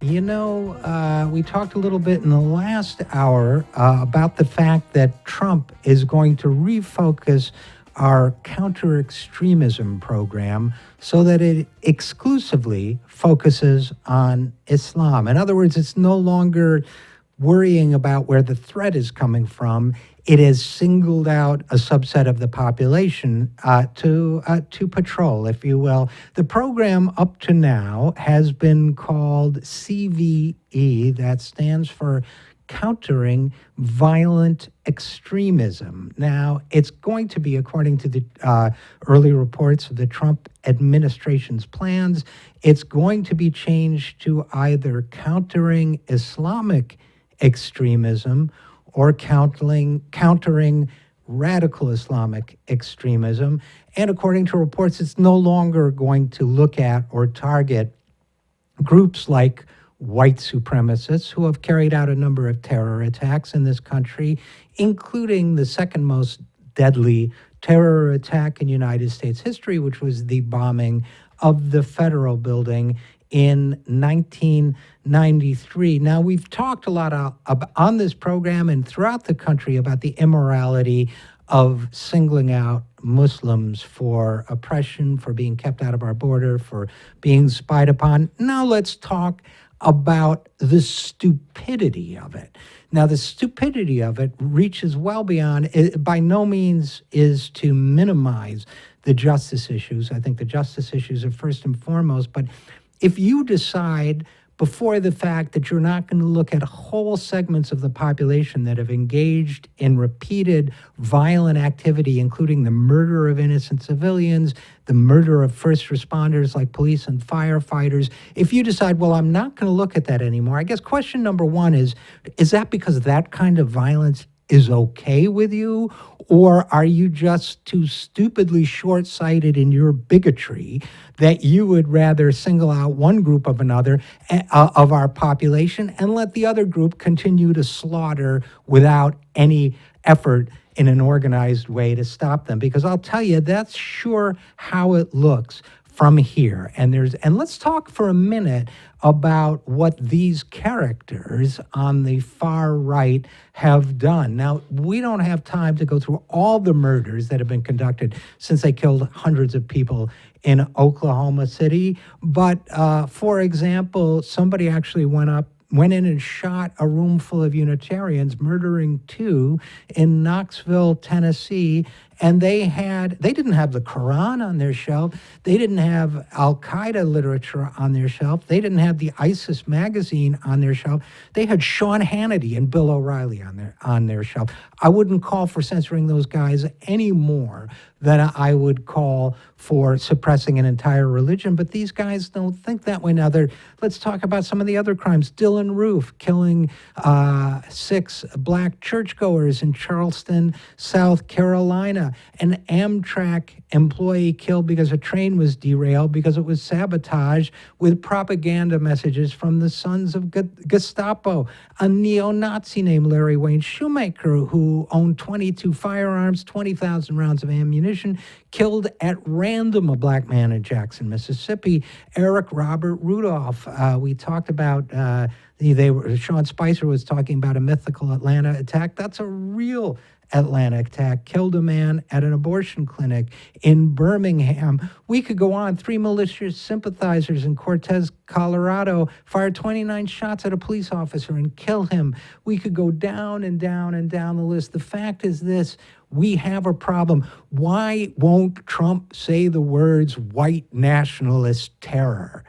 We talked a little bit in the last hour about the fact that Trump is going to refocus our counter-extremism program so that it exclusively focuses on Islam. In other words, it's no longer worrying about where the threat is coming from. It has singled out a subset of the population to patrol, if you will. The program up to now has been called CVE, that stands for Countering Violent Extremism. Now, it's going to be, according to the early reports of the Trump administration's plans, it's going to be changed to either Countering Islamic Extremism or countering radical Islamic extremism. And according to reports, it's no longer going to look at or target groups like white supremacists who have carried out a number of terror attacks in this country, including the second most deadly terror attack in United States history, which was the bombing of the Federal Building in 1993. Now, we've talked a lot on this program and throughout the country about the immorality of singling out Muslims for oppression, for being kept out of our border, for being spied upon. Now let's talk about the stupidity of it. Now, the stupidity of it reaches well beyond, it by no means is to minimize the justice issues. I think the justice issues are first and foremost, but if you decide before the fact that you're not going to look at whole segments of the population that have engaged in repeated violent activity, including the murder of innocent civilians, the murder of first responders like police and firefighters, if you decide, well, I'm not going to look at that anymore, I guess question number one is that because that kind of violence is okay with you? Or are you just too stupidly short-sighted in your bigotry that you would rather single out one group of another of our population and let the other group continue to slaughter without any effort in an organized way to stop them? Because I'll tell you, that's sure how it looks from here. And let's talk for a minute about what these characters on the far right have done. Now, we don't have time to go through all the murders that have been conducted since they killed hundreds of people in Oklahoma City. But for example, somebody actually went in and shot a room full of Unitarians, murdering two in Knoxville, Tennessee. And they didn't have the Quran on their shelf. They didn't have Al-Qaeda literature on their shelf. They didn't have the ISIS magazine on their shelf. They had Sean Hannity and Bill O'Reilly on their shelf. I wouldn't call for censoring those guys any more than I would call for suppressing an entire religion, but these guys don't think that way. Now, let's talk about some of the other crimes. Dylan Roof killing 6 black churchgoers in Charleston, South Carolina. An Amtrak employee killed because a train was derailed because it was sabotaged with propaganda messages from the Sons of Gestapo. A neo-Nazi named Larry Wayne Shoemaker, who owned 22 firearms, 20,000 rounds of ammunition, killed at random a black man in Jackson, Mississippi. Eric Robert Rudolph. We talked about Sean Spicer was talking about a mythical Atlanta attack. That's a real Atlanta attack. Killed a man at an abortion clinic in Birmingham. We could go on. 3 malicious sympathizers in Cortez, Colorado, fired 29 shots at a police officer and killed him. We could go down and down and down the list. The fact is this: we have a problem. Why won't Trump say the words white nationalist terror?